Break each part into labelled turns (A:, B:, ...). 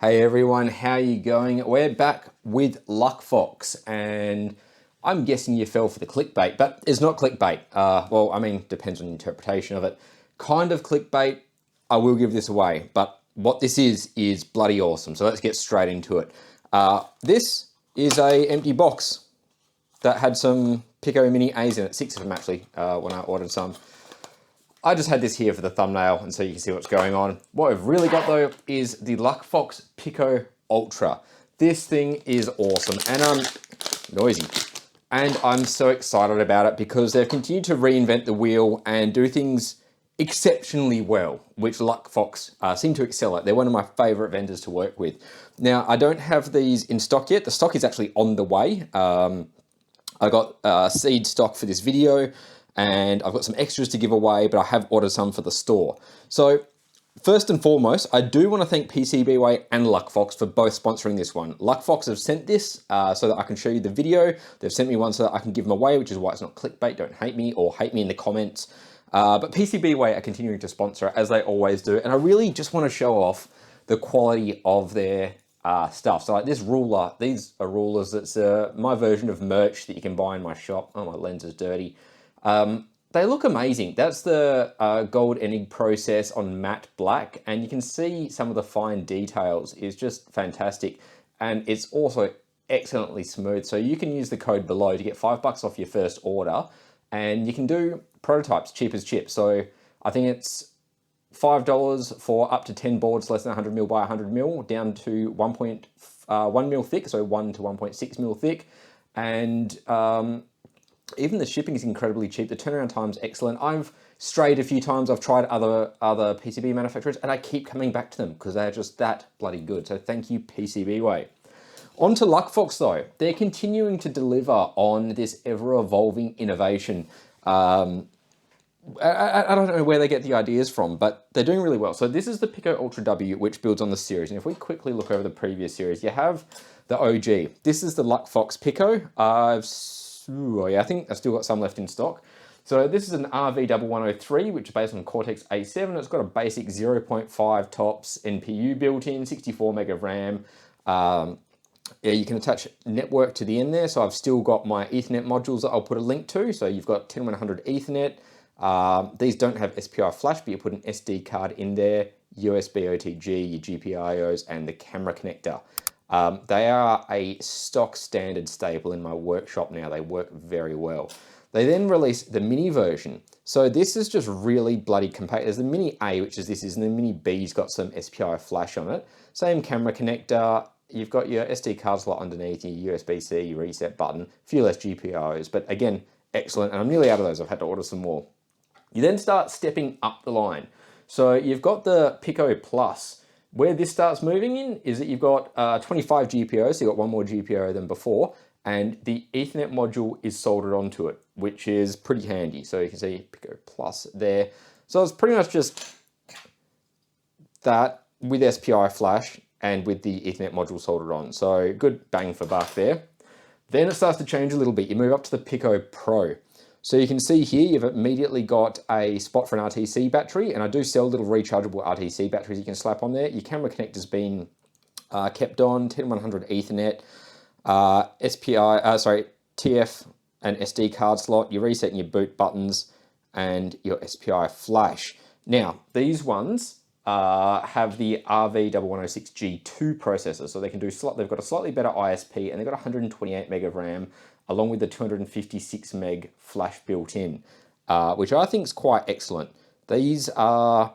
A: Hey everyone, how you going? We're back with Luckfox, and I'm guessing you fell for the clickbait, but it's not clickbait. Well, I mean, depends on the interpretation of it. Kind of clickbait, I will give this away, but what this is bloody awesome. So let's get straight into it. This is a empty box that had some Pico Mini A's in it, 6 of them actually, when I ordered some. I just had this here for the thumbnail and so you can see what's going on. What we've really got though is the Luckfox Pico Ultra. This thing is awesome and noisy. And I'm so excited about it because they've continued to reinvent the wheel and do things exceptionally well, which Luckfox seem to excel at. They're one of my favorite vendors to work with. Now, I don't have these in stock yet. The stock is actually on the way. I got seed stock for this video, and I've got some extras to give away, but I have ordered some for the store. So first and foremost, I do want to thank PCBWay and Luckfox for both sponsoring this one. Luckfox have sent this so that I can show you the video. They've sent me one so that I can give them away, which is why it's not clickbait. Don't hate me or hate me in the comments. But PCBWay are continuing to sponsor it, as they always do. And I really just want to show off the quality of their stuff. So like this ruler, these are rulers. That's my version of merch that you can buy in my shop. Oh, my lens is dirty. They look amazing. That's the gold ending process on matte black, and you can see some of the fine details is just fantastic. And it's also excellently smooth. So you can use the code below to get $5 off your first order, and you can do prototypes cheap as chips. So I think it's $5 for up to 10 boards less than 100 mil by 100 mil, down to 1.1 mil thick, so 1 to 1.6 mil thick. And even the shipping is incredibly cheap. The turnaround time's excellent. I've strayed a few times. I've tried other PCB manufacturers, and I keep coming back to them because they're just that bloody good. So thank you, PCBWay. On to Luckfox though. They're continuing to deliver on this ever-evolving innovation. I don't know where they get the ideas from, but they're doing really well. So this is the Pico Ultra W, which builds on the series. And if we quickly look over the previous series, you have the OG. This is the Luckfox Pico. I think I've still got some left in stock. So this is an RV1103, which is based on Cortex A7. It's got a basic 0.5 TOPS NPU built in, 64 meg of RAM. Yeah, you can attach network to the end there. So I've still got my Ethernet modules that I'll put a link to. So you've got 10100 Ethernet. These don't have SPI flash, but you put an SD card in there, USB OTG, your GPIOs, and the camera connector. They are a stock standard staple in my workshop now. They work very well. They then released the mini version. So this is just really bloody compact. There's the mini A, which is this, and the mini B's got some SPI flash on it. Same camera connector. You've got your SD card slot underneath, your USB-C, your reset button, a few less GPIOs, but again, excellent. And I'm nearly out of those. I've had to order some more. You then start stepping up the line. So you've got the Pico Plus. Where this starts moving in is that you've got 25 GPIOs, so you've got one more GPIO than before, and the Ethernet module is soldered onto it, which is pretty handy. So you can see Pico Plus there. So it's pretty much just that with SPI flash and with the Ethernet module soldered on. So good bang for buck there. Then it starts to change a little bit. You move up to the Pico Pro. So you can see here, you've immediately got a spot for an RTC battery, and I do sell little rechargeable RTC batteries you can slap on there. Your camera connector's been kept on, 10100 Ethernet, TF and SD card slot, your reset and your boot buttons, and your SPI flash. Now, these ones have the RV1106G2 processor, so they can do they've got a slightly better ISP, and they've got 128 meg of RAM, along with the 256 meg flash built in, which I think is quite excellent. These are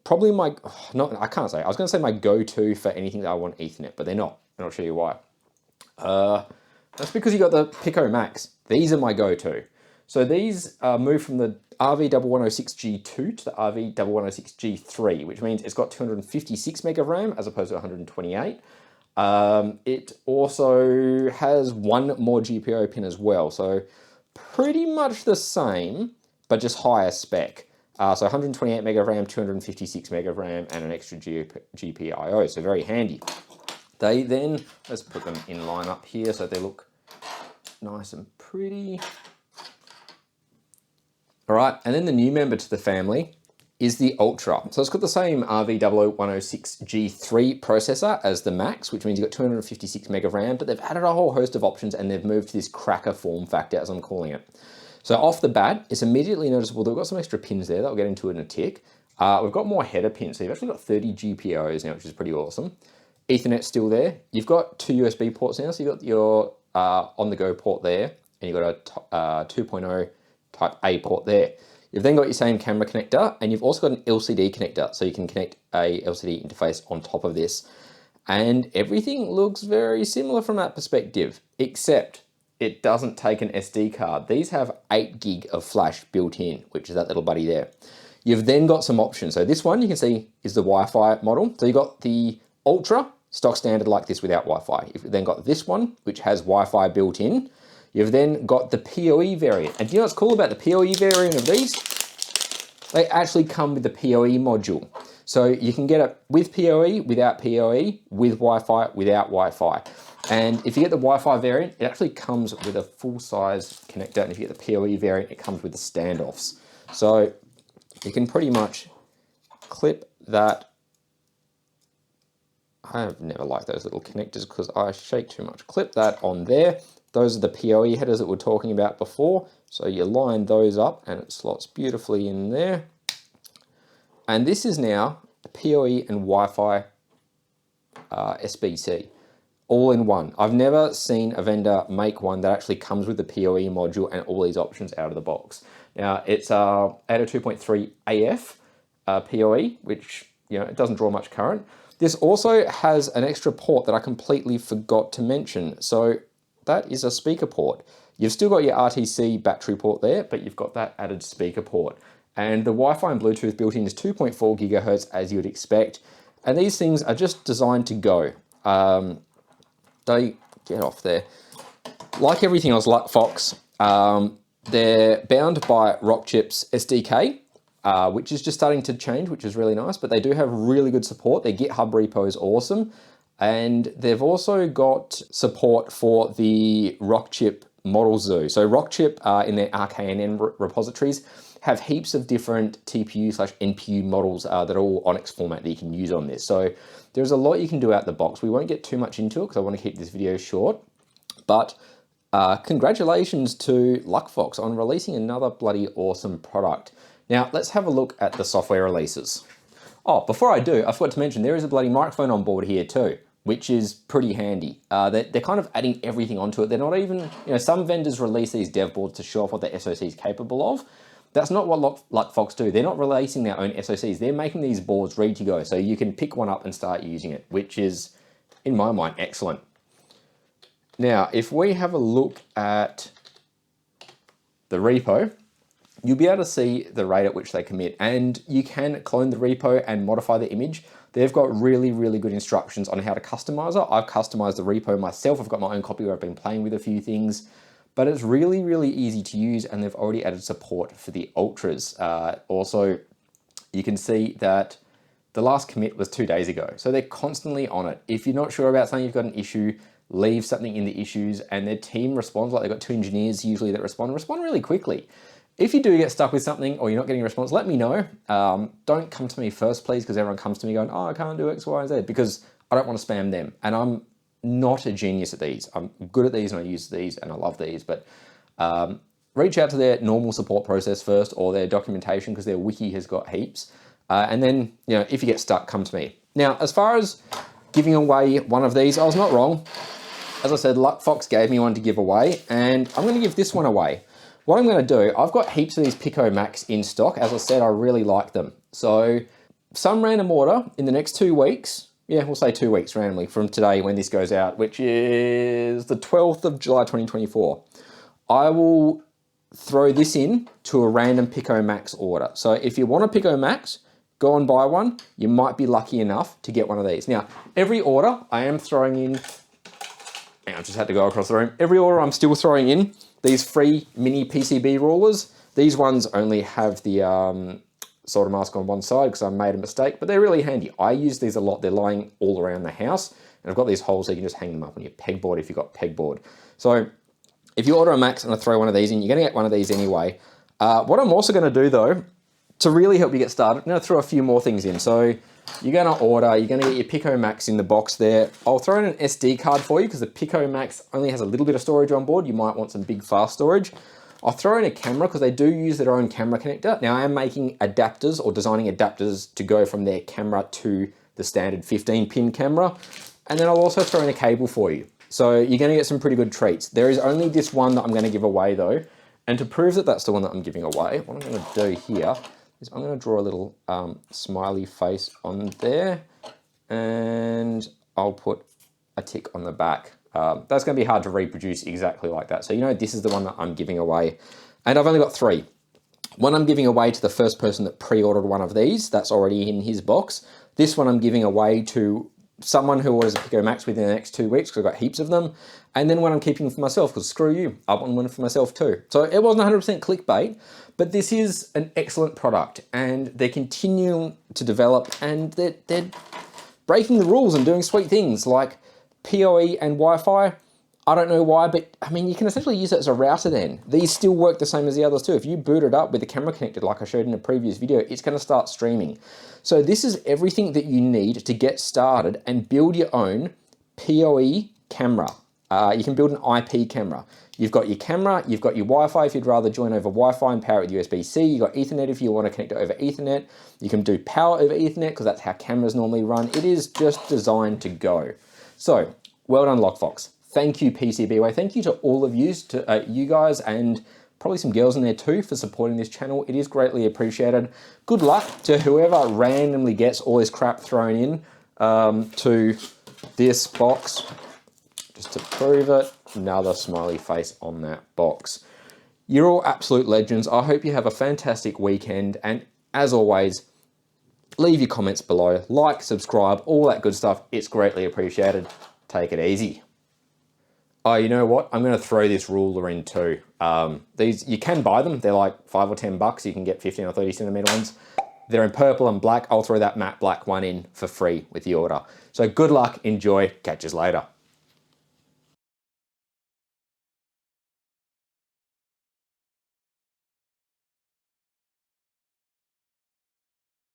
A: probably my, I can't say, I was going to say my go-to for anything that I want Ethernet, but they're not, and I'll show you why. That's because you got the Pico Max. These are my go-to. So these move from the RV1106G2 to the RV1106G3, which means it's got 256 meg of RAM as opposed to 128. It also has one more GPIO pin as well, so pretty much the same, but just higher spec. So 128 meg of RAM, 256 meg of RAM, and an extra GPIO, so very handy. They then, let's put them in line up here so they look nice and pretty. All right, and then the new member to the family is the Ultra. So it's got the same RV00106G3 processor as the Max, which means you've got 256 meg of RAM, but they've added a whole host of options and they've moved to this cracker form factor, as I'm calling it. So off the bat, it's immediately noticeable that we've got some extra pins there that I'll get into in a tick. We've got more header pins, so you've actually got 30 GPIOs now, which is pretty awesome. Ethernet's still there. You've got 2 USB ports now, so you've got your on-the-go port there, and you've got a 2.0 type A port there. You've then got your same camera connector, and you've also got an LCD connector, so you can connect a LCD interface on top of this. And everything looks very similar from that perspective, except it doesn't take an SD card. These have 8 gig of flash built in, which is that little buddy there. You've then got some options. So this one you can see is the Wi-Fi model. So you've got the Ultra, stock standard like this without Wi-Fi. You've then got this one, which has Wi-Fi built in. You've then got the PoE variant. And do you know what's cool about the PoE variant of these? They actually come with the PoE module. So you can get it with PoE, without PoE, with Wi-Fi, without Wi-Fi. And if you get the Wi-Fi variant, it actually comes with a full-size connector. And if you get the PoE variant, it comes with the standoffs. So you can pretty much clip that. I've never liked those little connectors because I shake too much. Clip that on there. Those are the PoE headers that we're talking about before. So you line those up and it slots beautifully in there. And this is now a PoE and Wi-Fi SBC, all in one. I've never seen a vendor make one that actually comes with the PoE module and all these options out of the box. Now it's 802.3 AF PoE, which, you know, it doesn't draw much current. This also has an extra port that I completely forgot to mention. So that is a speaker port. You've still got your RTC battery port there, but you've got that added speaker port. And the Wi-Fi and Bluetooth built in is 2.4 gigahertz as you would expect. And these things are just designed to go. They get off there. Like everything else, Luckfox, they're bound by Rockchip's SDK, which is just starting to change, which is really nice, but they do have really good support. Their GitHub repo is awesome. And they've also got support for the Rockchip Model Zoo. So Rockchip in their RKNN repositories have heaps of different TPU/NPU models that are all Onyx format that you can use on this. So there's a lot you can do out the box. We won't get too much into it because I want to keep this video short, but congratulations to Luckfox on releasing another bloody awesome product. Now let's have a look at the software releases. Oh, before I do, I forgot to mention there is a bloody microphone on board here too, which is pretty handy. They're kind of adding everything onto it. They're not even, you know, some vendors release these dev boards to show off what the SoC is capable of. That's not what Luckfox do. They're not releasing their own SoCs. They're making these boards ready to go. So you can pick one up and start using it, which is, in my mind, excellent. Now, if we have a look at the repo, you'll be able to see the rate at which they commit, and you can clone the repo and modify the image. They've got really, really good instructions on how to customize it. I've customized the repo myself. I've got my own copy where I've been playing with a few things, but it's really, really easy to use, and they've already added support for the Ultras. Also, you can see that the last commit was 2 days ago, so they're constantly on it. If you're not sure about something, you've got an issue, leave something in the issues, and their team responds. Like, they've got 2 engineers usually that respond really quickly. If you do get stuck with something or you're not getting a response, let me know. Don't come to me first, please, because everyone comes to me going, oh, I can't do X, Y, and Z, because I don't want to spam them. And I'm not a genius at these. I'm good at these and I use these and I love these, but reach out to their normal support process first or their documentation, because their wiki has got heaps. And then, you know, if you get stuck, come to me. Now, as far as giving away one of these, I was not wrong. As I said, Luckfox gave me one to give away, and I'm going to give this one away. What I'm going to do, I've got heaps of these Pico Max in stock. As I said, I really like them. So some random order in the next 2 weeks, yeah, we'll say 2 weeks randomly from today when this goes out, which is the 12th of July 2024. I will throw this in to a random Pico Max order. So if you want a Pico Max, go and buy one. You might be lucky enough to get one of these. Now, every order I am throwing in, I just had to go across the room. Every order I'm still throwing in these free mini PCB rulers. These ones only have the solder mask on one side because I made a mistake, but they're really handy. I use these a lot. They're lying all around the house, and I've got these holes so you can just hang them up on your pegboard if you've got pegboard. So if you order a Max and I throw one of these in, you're going to get one of these anyway. What I'm also going to do though to really help you get started, I'm going to throw a few more things in. So you're going to order, you're going to get your Pico Max in the box there. I'll throw in an SD card for you because the Pico Max only has a little bit of storage on board. You might want some big fast storage. I'll throw in a camera because they do use their own camera connector. Now I am making adapters or designing adapters to go from their camera to the standard 15-pin camera. And then I'll also throw in a cable for you. So you're going to get some pretty good treats. There is only this one that I'm going to give away though. And to prove that that's the one that I'm giving away, what I'm going to do here is I'm going to draw a little smiley face on there, and I'll put a tick on the back. That's going to be hard to reproduce exactly like that. So you know this is the one that I'm giving away. And I've only got 3. One I'm giving away to the first person that pre-ordered one of these. That's already in his box. This one I'm giving away to someone who orders a Pico Max within the next 2 weeks because I've got heaps of them. And then one I'm keeping for myself because screw you, I want one for myself too. So it wasn't 100% clickbait, but this is an excellent product and they're continuing to develop and they're breaking the rules and doing sweet things like PoE and Wi-Fi. I don't know why, but I mean, you can essentially use it as a router then. These still work the same as the others too. If you boot it up with the camera connected, like I showed in a previous video, it's gonna start streaming. So this is everything that you need to get started and build your own PoE camera. You can build an IP camera. You've got your camera, you've got your Wi-Fi if you'd rather join over Wi-Fi and power it with USB-C. You've got Ethernet if you want to connect it over Ethernet. You can do power over Ethernet because that's how cameras normally run. It is just designed to go. So, well done, Luckfox. Thank you, PCBWay. Thank you to all of you, you guys, and probably some girls in there too for supporting this channel. It is greatly appreciated. Good luck to whoever randomly gets all this crap thrown in to this box. Just to prove it, another smiley face on that box. You're all absolute legends. I hope you have a fantastic weekend. And as always, leave your comments below. Like, subscribe, all that good stuff. It's greatly appreciated. Take it easy. Oh, you know what? I'm going to throw this ruler in too. These, you can buy them. They're like $5 or $10. You can get 15 or 30 centimeter ones. They're in purple and black. I'll throw that matte black one in for free with the order. So good luck, enjoy, catch us later.